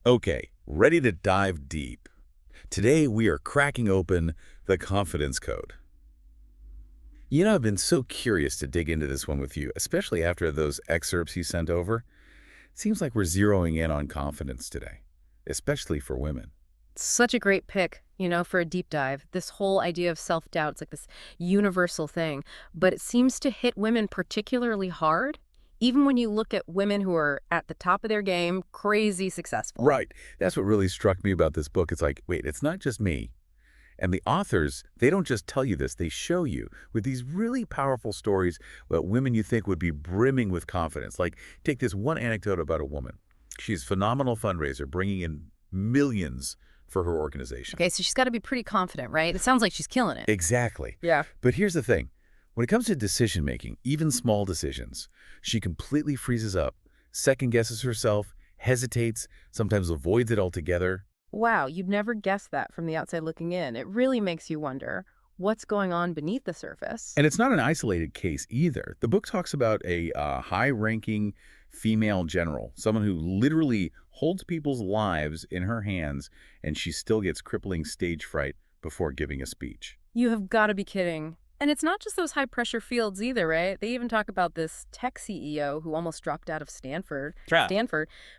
Okay, ready to dive deep. Today we are cracking open the confidence code. I've been so curious to dig into this one with you, especially after those excerpts you sent over. Seems like we're zeroing in on confidence today, especially for women. Such a great pick, for a deep dive. This whole idea of self-doubt, it's like this universal thing, but it seems to hit women particularly hard, even when you look at women who are at the top of their game, crazy successful. Right. That's what really struck me about this book. It's like, wait, it's not just me. And the authors, they don't just tell you this, they show you with these really powerful stories about women you think would be brimming with confidence. Like, take this one anecdote about a woman. She's a phenomenal fundraiser, bringing in millions for her organization. Okay, so she's got to be pretty confident, right? It sounds like she's killing it. Exactly. Yeah. But here's the thing. When it comes to decision making, even small decisions, she completely freezes up, second guesses herself, hesitates, sometimes avoids it altogether. Wow, you'd never guess that from the outside looking in. It really makes you wonder what's going on beneath the surface. And it's not an isolated case either. The book talks about a high-ranking female general, someone who literally holds people's lives in her hands, and she still gets crippling stage fright before giving a speech. You have got to be kidding. And it's not just those high-pressure fields either, right? They even talk about this tech CEO who almost dropped out of Stanford,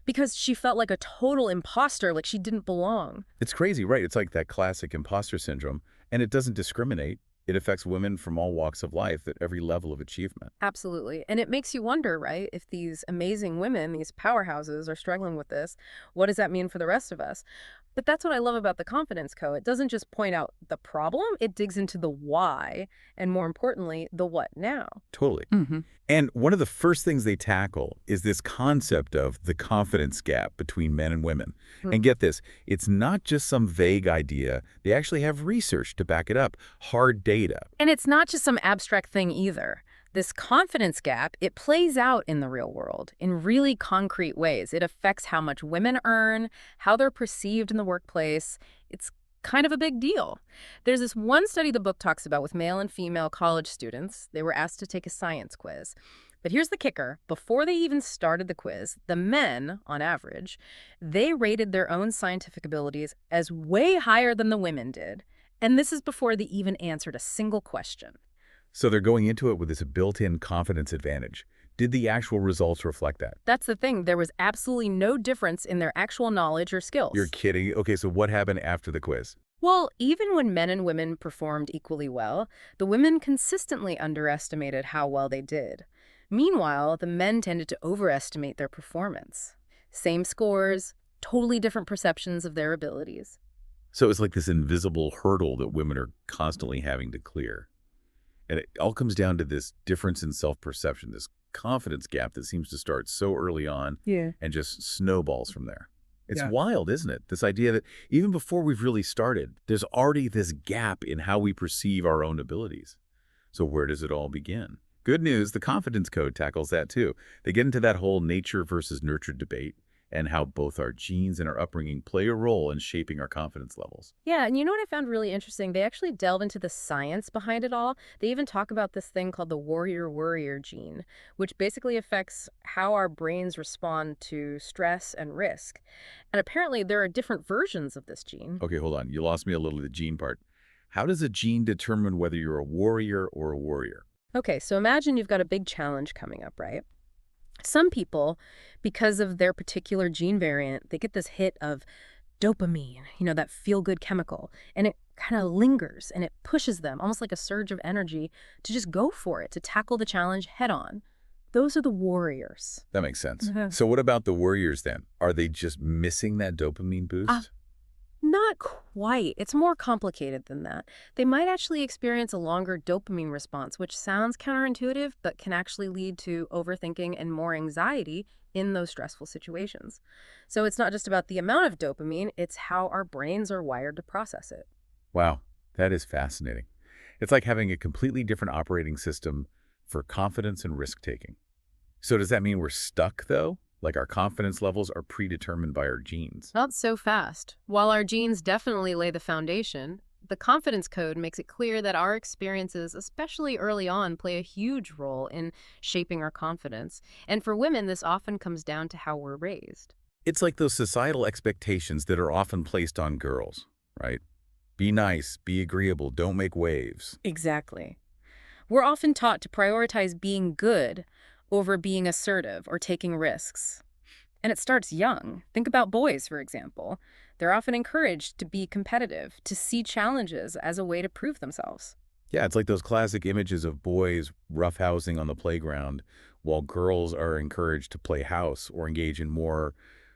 because she felt like a total imposter, like she didn't belong. It's crazy, right? It's like that classic imposter syndrome, and it doesn't discriminate. It affects women from all walks of life at every level of achievement. Absolutely. And it makes you wonder, right? If these amazing women, these powerhouses are struggling with this, what does that mean for the rest of us? But that's what I love about the Confidence Code. It doesn't just point out the problem, it digs into the why, and more importantly, the what now. Totally. Hmm. And one of the first things they tackle is this concept of the confidence gap between men and women. And get this, it's not just some vague idea. They actually have research to back it up, hard data. And it's not just some abstract thing either. This confidence gap, it plays out in the real world in really concrete ways. It affects how much women earn, how they're perceived in the workplace. It's kind of a big deal. There's this one study the book talks about with male and female college students. They were asked to take a science quiz. But here's the kicker. Before they even started the quiz, the men, on average, they rated their own scientific abilities as way higher than the women did. And this is before they even answered a single question. So they're going into it with this built-in confidence advantage. Did the actual results reflect that? That's the thing. There was absolutely no difference in their actual knowledge or skills. You're kidding? Okay, so what happened after the quiz? Well, even when men and women performed equally well, the women consistently underestimated how well they did. Meanwhile, the men tended to overestimate their performance. Same scores, totally different perceptions of their abilities. So it's like this invisible hurdle that women are constantly having to clear. And it all comes down to this difference in self-perception, this confidence gap that seems to start so early on and just snowballs from there. It's wild, isn't it? This idea that even before we've really started, there's already this gap in how we perceive our own abilities. So where does it all begin? Good news, the Confidence Code tackles that too. They get into that whole nature versus nurture debate and how both our genes and our upbringing play a role in shaping our confidence levels. Yeah, and you know what I found really interesting? They actually delve into the science behind it all. They even talk about this thing called the warrior-worrier gene, which basically affects how our brains respond to stress and risk. And apparently there are different versions of this gene. Okay, hold on. You lost me a little of the gene part. How does a gene determine whether you're a warrior or a worrier? Okay, so imagine you've got a big challenge coming up, right? Some people, because of their particular gene variant, they get this hit of dopamine, that feel-good chemical, and it kind of lingers and it pushes them, almost like a surge of energy, to just go for it, to tackle the challenge head on. Those are the warriors. That makes sense. So what about the warriors then? Are they just missing that dopamine boost? Not quite. It's more complicated than that. They might actually experience a longer dopamine response, which sounds counterintuitive, but can actually lead to overthinking and more anxiety in those stressful situations. So it's not just about the amount of dopamine, it's how our brains are wired to process it. Wow, that is fascinating. It's like having a completely different operating system for confidence and risk-taking. So does that mean we're stuck, though? Like our confidence levels are predetermined by our genes? Not so fast. While our genes definitely lay the foundation, the confidence code makes it clear that our experiences, especially early on, play a huge role in shaping our confidence. And for women, this often comes down to how we're raised. It's like those societal expectations that are often placed on girls, right? Be nice, be agreeable, don't make waves. Exactly. We're often taught to prioritize being good over being assertive or taking risks. And it starts young. Think about boys, for example. They're often encouraged to be competitive, to see challenges as a way to prove themselves. Yeah, it's like those classic images of boys roughhousing on the playground while girls are encouraged to play house or engage in more,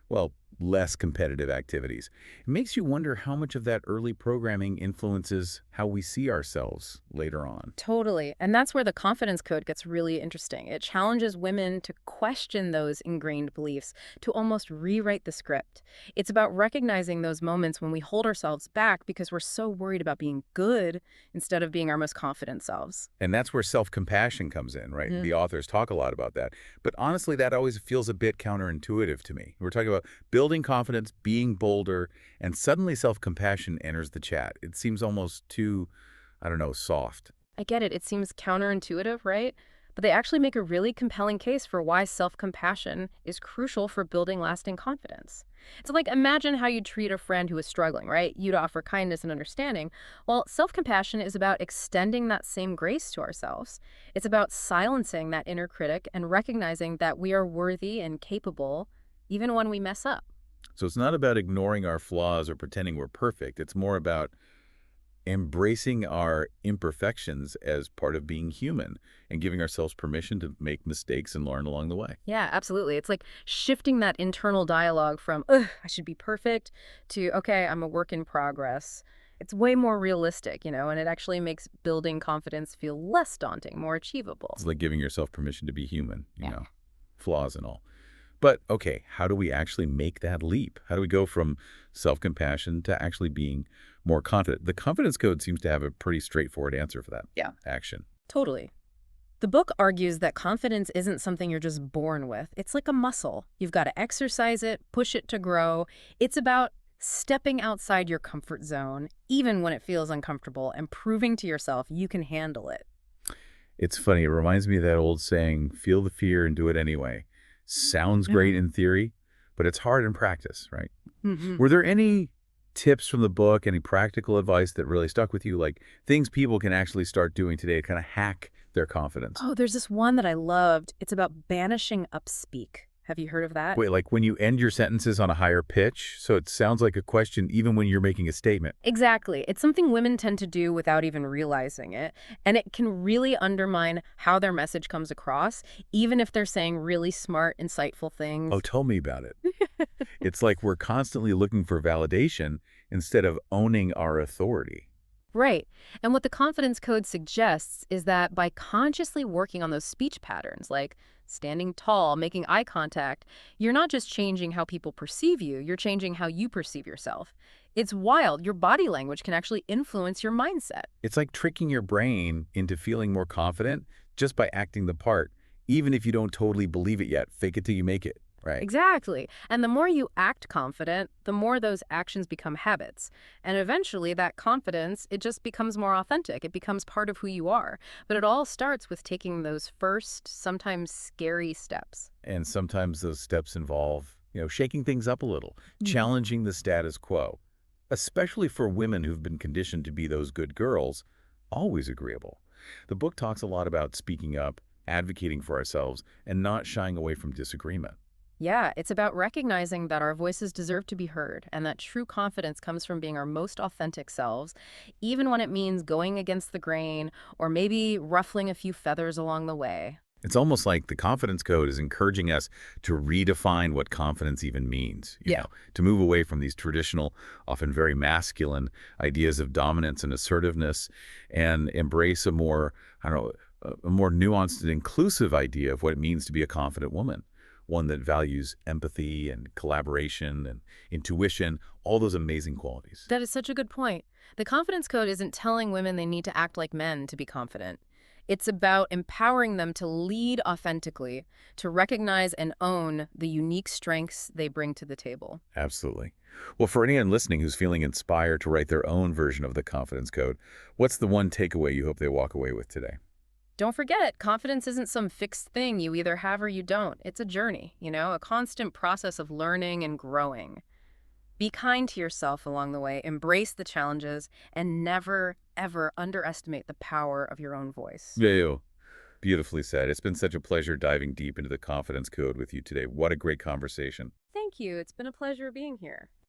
well, less competitive activities. It makes you wonder how much of that early programming influences how we see ourselves later on. Totally. And that's where the confidence code gets really interesting. It challenges women to question those ingrained beliefs, to almost rewrite the script. It's about recognizing those moments when we hold ourselves back because we're so worried about being good instead of being our most confident selves. And that's where self-compassion comes in, right? Mhm. The authors talk a lot about that. But honestly, that always feels a bit counterintuitive to me. We're talking about building confidence, being bolder, and suddenly self-compassion enters the chat. It seems almost too, I don't know, soft. I get it. It seems counterintuitive, right? But they actually make a really compelling case for why self-compassion is crucial for building lasting confidence. It's like imagine how you treat a friend who is struggling, right? You'd offer kindness and understanding. Well, self-compassion is about extending that same grace to ourselves. It's about silencing that inner critic and recognizing that we are worthy and capable even when we mess up. So it's not about ignoring our flaws or pretending we're perfect. It's more about embracing our imperfections as part of being human and giving ourselves permission to make mistakes and learn along the way. Yeah, absolutely. It's like shifting that internal dialogue from, ugh, I should be perfect to, okay, I'm a work in progress. It's way more realistic, and it actually makes building confidence feel less daunting, more achievable. It's like giving yourself permission to be human, Yeah. flaws and all. But okay, how do we actually make that leap? How do we go from self-compassion to actually being more confident? The confidence code seems to have a pretty straightforward answer for that Yeah. action. Totally. The book argues that confidence isn't something you're just born with. It's like a muscle. You've got to exercise it, push it to grow. It's about stepping outside your comfort zone, even when it feels uncomfortable, and proving to yourself you can handle it. It's funny. It reminds me of that old saying, feel the fear and do it anyway. Sounds Yeah. great in theory, but it's hard in practice, right? Hmm. Were there any tips from the book, any practical advice that really stuck with you, like things people can actually start doing today to kind of hack their confidence? Oh, there's this one that I loved. It's about banishing upspeak. Have you heard of that? Wait, like when you end your sentences on a higher pitch, so it sounds like a question even when you're making a statement. Exactly. It's something women tend to do without even realizing it. And it can really undermine how their message comes across, even if they're saying really smart, insightful Oh, things. tell me about it. It's like we're constantly looking for validation instead of owning our authority. Right. And what the confidence code suggests is that by consciously working on those speech patterns, like standing tall, making eye contact, you're not just changing how people perceive you, you're changing how you perceive yourself. It's wild. Your body language can actually influence your mindset. It's like tricking your brain into feeling more confident just by acting the part, even if you don't totally believe it yet. Fake it till you make it, right? Exactly. And the more you act confident, the more those actions become habits. And eventually that confidence, it just becomes more authentic. It becomes part of who you are. But it all starts with taking those first, sometimes scary steps. And sometimes those steps involve, shaking things up a little, Mhm. challenging the status quo, especially for women who've been conditioned to be those good girls, always agreeable. The book talks a lot about speaking up, advocating for ourselves, and not shying away from disagreement. Yeah, it's about recognizing that our voices deserve to be heard and that true confidence comes from being our most authentic selves, even when it means going against the grain or maybe ruffling a few feathers along the way. It's almost like the confidence code is encouraging us to redefine what confidence even means, Yeah. to move away from these traditional, often very masculine ideas of dominance and assertiveness and embrace a more, I don't know, a more nuanced and inclusive idea of what it means to be a confident woman, one that values empathy and collaboration and intuition, all those amazing qualities. That is such a good point. The confidence code isn't telling women they need to act like men to be confident. It's about empowering them to lead authentically, to recognize and own the unique strengths they bring to the table. Absolutely. Well, for anyone listening who's feeling inspired to write their own version of the confidence code, what's the one takeaway you hope they walk away with today? Don't forget, confidence isn't some fixed thing you either have or you don't. It's a journey, a constant process of learning and growing. Be kind to yourself along the way, embrace the challenges, and never, ever underestimate the power of your own voice. Yeah, beautifully said. It's been such a pleasure diving deep into the confidence code with you today. What a great conversation. Thank you. It's been a pleasure being here.